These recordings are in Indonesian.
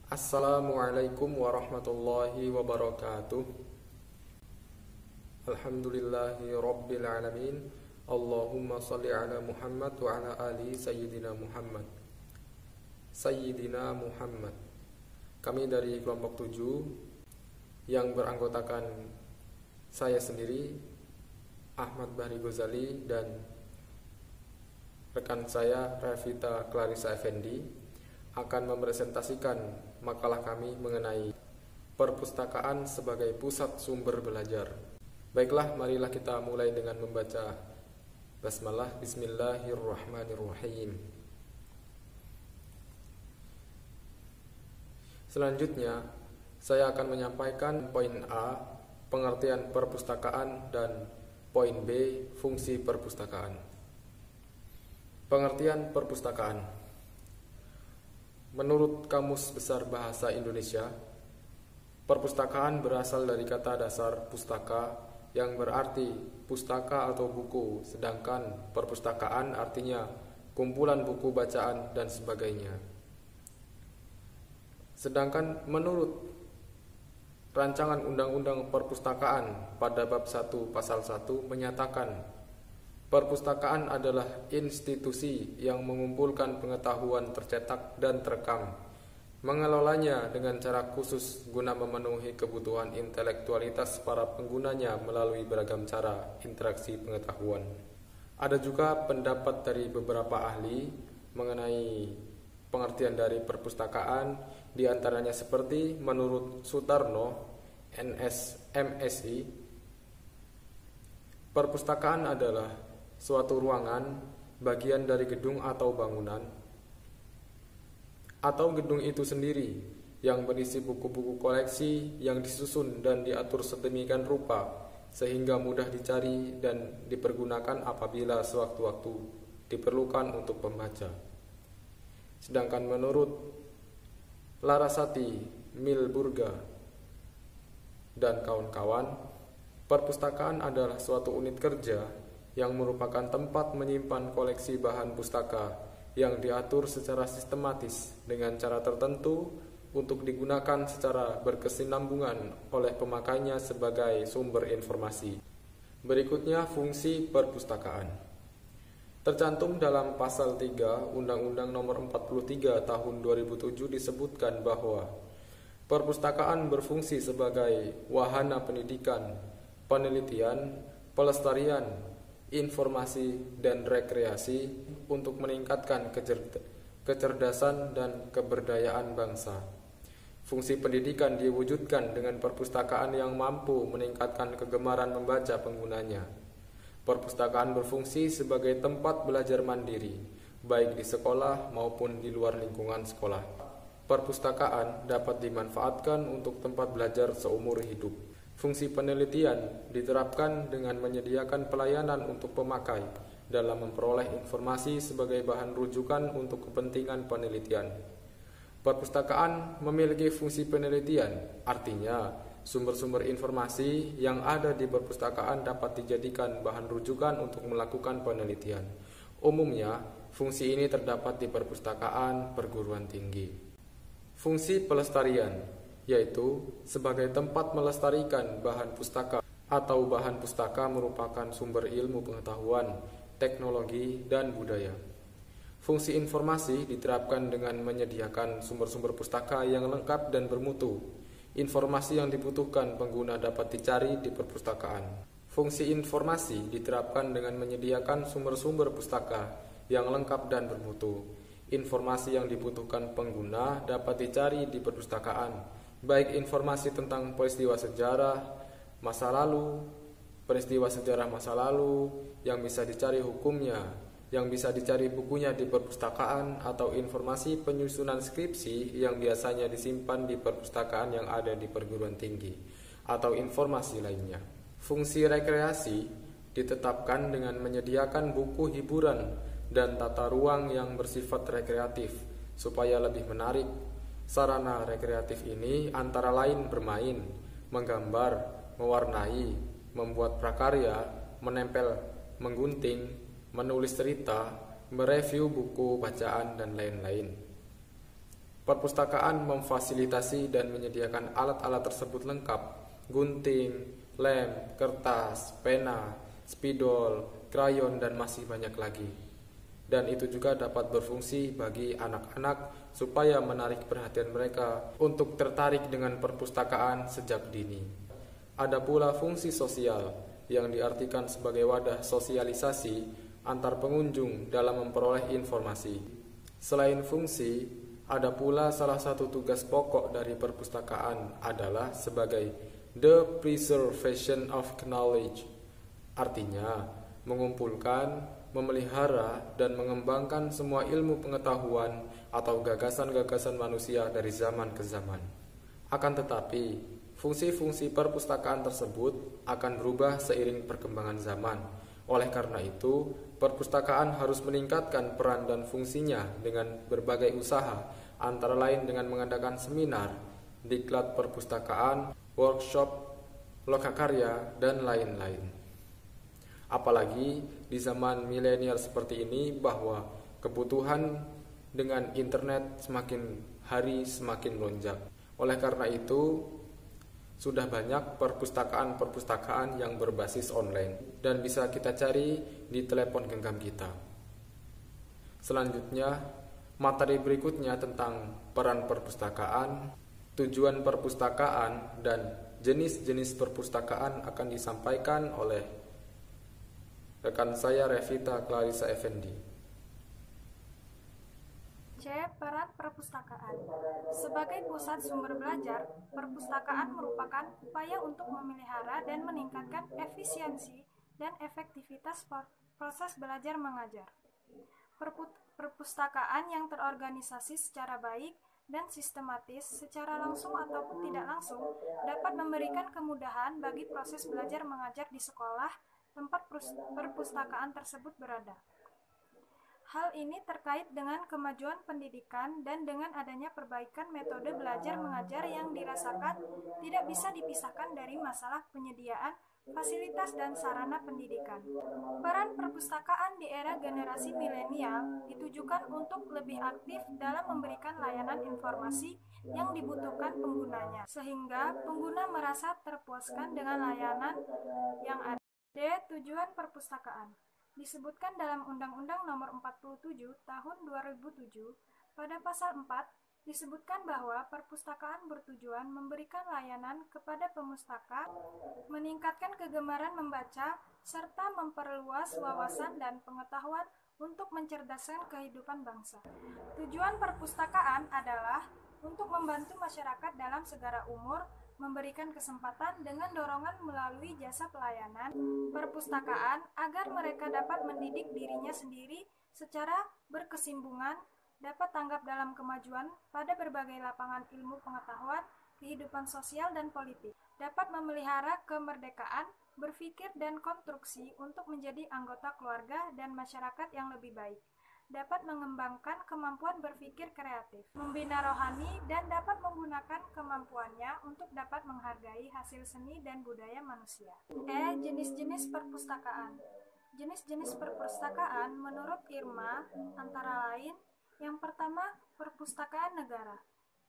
Assalamualaikum warahmatullahi wabarakatuh. Alhamdulillahi rabbil alamin. Allahumma salli ala Muhammad wa ala ali Sayyidina Muhammad. Sayyidina Muhammad. Kami dari kelompok 7 yang beranggotakan saya sendiri, Ahmad Bahri Ghazali, dan rekan saya Rafita Clarissa Effendi akan mempresentasikan makalah kami mengenai perpustakaan sebagai pusat sumber belajar. Baiklah, marilah kita mulai dengan membaca basmalah. Bismillahirrahmanirrahim. Selanjutnya, saya akan menyampaikan poin A, pengertian perpustakaan, dan poin B, fungsi perpustakaan. Pengertian perpustakaan. Menurut Kamus Besar Bahasa Indonesia, perpustakaan berasal dari kata dasar pustaka yang berarti pustaka atau buku, sedangkan perpustakaan artinya kumpulan buku bacaan dan sebagainya. Sedangkan menurut Rancangan Undang-Undang Perpustakaan pada bab 1 pasal 1 menyatakan perpustakaan adalah institusi yang mengumpulkan pengetahuan tercetak dan terekam, mengelolanya dengan cara khusus guna memenuhi kebutuhan intelektualitas para penggunanya melalui beragam cara interaksi pengetahuan. Ada juga pendapat dari beberapa ahli mengenai pengertian dari perpustakaan, di antaranya seperti menurut Sutarno, MSI, perpustakaan adalah suatu ruangan, bagian dari gedung atau bangunan, atau gedung itu sendiri yang berisi buku-buku koleksi yang disusun dan diatur sedemikian rupa sehingga mudah dicari dan dipergunakan apabila sewaktu-waktu diperlukan untuk pembaca. Sedangkan menurut Larasati, Milburga, dan kawan-kawan, perpustakaan adalah suatu unit kerja yang merupakan tempat menyimpan koleksi bahan pustaka yang diatur secara sistematis dengan cara tertentu untuk digunakan secara berkesinambungan oleh pemakainya sebagai sumber informasi. Berikutnya, fungsi perpustakaan. Tercantum dalam pasal 3 Undang-Undang Nomor 43 Tahun 2007 disebutkan bahwa perpustakaan berfungsi sebagai wahana pendidikan, penelitian, pelestarian, informasi, dan rekreasi untuk meningkatkan kecerdasan dan keberdayaan bangsa. Fungsi pendidikan diwujudkan dengan perpustakaan yang mampu meningkatkan kegemaran membaca penggunanya. Perpustakaan berfungsi sebagai tempat belajar mandiri, baik di sekolah maupun di luar lingkungan sekolah. Perpustakaan dapat dimanfaatkan untuk tempat belajar seumur hidup. Fungsi penelitian diterapkan dengan menyediakan pelayanan untuk pemakai dalam memperoleh informasi sebagai bahan rujukan untuk kepentingan penelitian. Perpustakaan memiliki fungsi penelitian, artinya sumber-sumber informasi yang ada di perpustakaan dapat dijadikan bahan rujukan untuk melakukan penelitian. Umumnya, fungsi ini terdapat di perpustakaan perguruan tinggi. Fungsi pelestarian, yaitu sebagai tempat melestarikan bahan pustaka atau bahan pustaka merupakan sumber ilmu pengetahuan, teknologi, dan budaya. Fungsi informasi diterapkan dengan menyediakan sumber-sumber pustaka yang lengkap dan bermutu. Informasi yang dibutuhkan pengguna dapat dicari di perpustakaan. Fungsi informasi diterapkan dengan menyediakan sumber-sumber pustaka yang lengkap dan bermutu. Informasi yang dibutuhkan pengguna dapat dicari di perpustakaan, baik informasi tentang peristiwa sejarah masa lalu, peristiwa sejarah masa lalu yang bisa dicari hukumnya, yang bisa dicari bukunya di perpustakaan, atau informasi penyusunan skripsi yang biasanya disimpan di perpustakaan yang ada di perguruan tinggi, atau informasi lainnya. Fungsi rekreasi ditetapkan dengan menyediakan buku hiburan dan tata ruang yang bersifat rekreatif supaya lebih menarik. Sarana rekreatif ini antara lain bermain, menggambar, mewarnai, membuat prakarya, menempel, menggunting, menulis cerita, mereview buku bacaan, dan lain-lain. Perpustakaan memfasilitasi dan menyediakan alat-alat tersebut lengkap: gunting, lem, kertas, pena, spidol, krayon, dan masih banyak lagi. Dan itu juga dapat berfungsi bagi anak-anak supaya menarik perhatian mereka untuk tertarik dengan perpustakaan sejak dini. Ada pula fungsi sosial yang diartikan sebagai wadah sosialisasi antar pengunjung dalam memperoleh informasi. Selain fungsi, ada pula salah satu tugas pokok dari perpustakaan adalah sebagai the preservation of knowledge. Artinya, mengumpulkan, memelihara, dan mengembangkan semua ilmu pengetahuan atau gagasan-gagasan manusia dari zaman ke zaman. Akan tetapi, fungsi-fungsi perpustakaan tersebut akan berubah seiring perkembangan zaman. Oleh karena itu, perpustakaan harus meningkatkan peran dan fungsinya dengan berbagai usaha, antara lain dengan mengadakan seminar, diklat perpustakaan, workshop, lokakarya, dan lain-lain. Apalagi di zaman milenial seperti ini, bahwa kebutuhan dengan internet semakin hari semakin melonjak. Oleh karena itu, sudah banyak perpustakaan-perpustakaan yang berbasis online dan bisa kita cari di telepon genggam kita. Selanjutnya, materi berikutnya tentang peran perpustakaan, tujuan perpustakaan, dan jenis-jenis perpustakaan akan disampaikan oleh rekan saya Revita Clarissa Effendi. C. Peran perpustakaan. Sebagai pusat sumber belajar, perpustakaan merupakan upaya untuk memelihara dan meningkatkan efisiensi dan efektivitas proses belajar mengajar. Perpustakaan yang terorganisasi secara baik dan sistematis, secara langsung ataupun tidak langsung, dapat memberikan kemudahan bagi proses belajar mengajar di sekolah tempat perpustakaan tersebut berada. Hal ini terkait dengan kemajuan pendidikan dan dengan adanya perbaikan metode belajar mengajar yang dirasakan tidak bisa dipisahkan dari masalah penyediaan fasilitas dan sarana pendidikan. Peran perpustakaan di era generasi milenial ditujukan untuk lebih aktif dalam memberikan layanan informasi yang dibutuhkan penggunanya, sehingga pengguna merasa terpuaskan dengan layanan yang ada. D. Tujuan perpustakaan. Disebutkan dalam Undang-Undang Nomor 47 Tahun 2007, pada pasal 4 disebutkan bahwa perpustakaan bertujuan memberikan layanan kepada pemustaka, meningkatkan kegemaran membaca, serta memperluas wawasan dan pengetahuan untuk mencerdaskan kehidupan bangsa. Tujuan perpustakaan adalah untuk membantu masyarakat dalam segala umur, memberikan kesempatan dengan dorongan melalui jasa pelayanan perpustakaan agar mereka dapat mendidik dirinya sendiri secara berkesinambungan, dapat tanggap dalam kemajuan pada berbagai lapangan ilmu pengetahuan, kehidupan sosial dan politik, dapat memelihara kemerdekaan, berpikir dan konstruksi untuk menjadi anggota keluarga dan masyarakat yang lebih baik, dapat mengembangkan kemampuan berpikir kreatif, membina rohani, dan dapat menggunakan kemampuannya untuk dapat menghargai hasil seni dan budaya manusia. Jenis-jenis perpustakaan. Jenis-jenis perpustakaan menurut Irma antara lain: yang pertama, perpustakaan negara.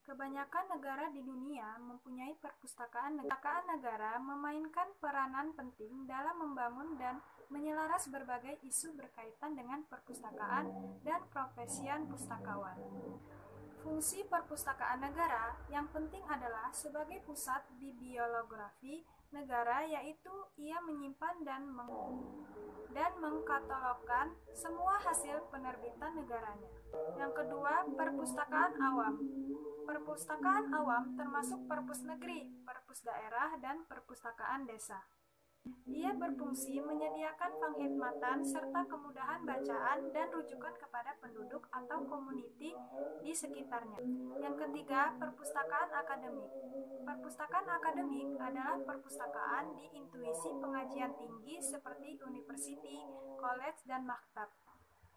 Kebanyakan negara di dunia mempunyai perpustakaan negara. Perpustakaan negara memainkan peranan penting dalam membangun dan menyelaras berbagai isu berkaitan dengan perpustakaan dan profesian pustakawan. Fungsi perpustakaan negara yang penting adalah sebagai pusat bibliografi negara, yaitu ia menyimpan dan mengkatalogkan semua hasil penerbitan negaranya. Yang kedua, perpustakaan awam. Perpustakaan awam termasuk perpus negeri, perpus daerah, dan perpustakaan desa. Ia berfungsi menyediakan penghikmatan serta kemudahan bacaan dan rujukan kepada penduduk atau komuniti di sekitarnya. Yang ketiga, perpustakaan akademik. Perpustakaan akademik adalah perpustakaan di intuisi pengajian tinggi seperti university, college, dan maktab.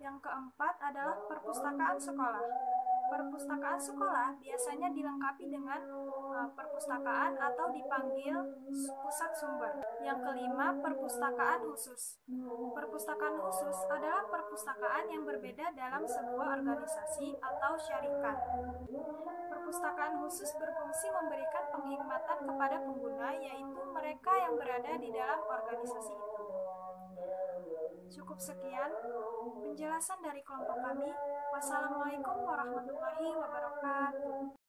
Yang keempat adalah perpustakaan sekolah. Perpustakaan sekolah biasanya dilengkapi dengan perpustakaan atau dipanggil pusat sumber. Yang kelima, perpustakaan khusus. Perpustakaan khusus adalah perpustakaan yang berbeda dalam sebuah organisasi atau syarikat. Perpustakaan khusus berfungsi memberikan penghikmatan kepada pengguna, yaitu mereka yang berada di dalam organisasi itu. Cukup sekian penjelasan dari kelompok kami. Wassalamualaikum warahmatullahi wabarakatuh.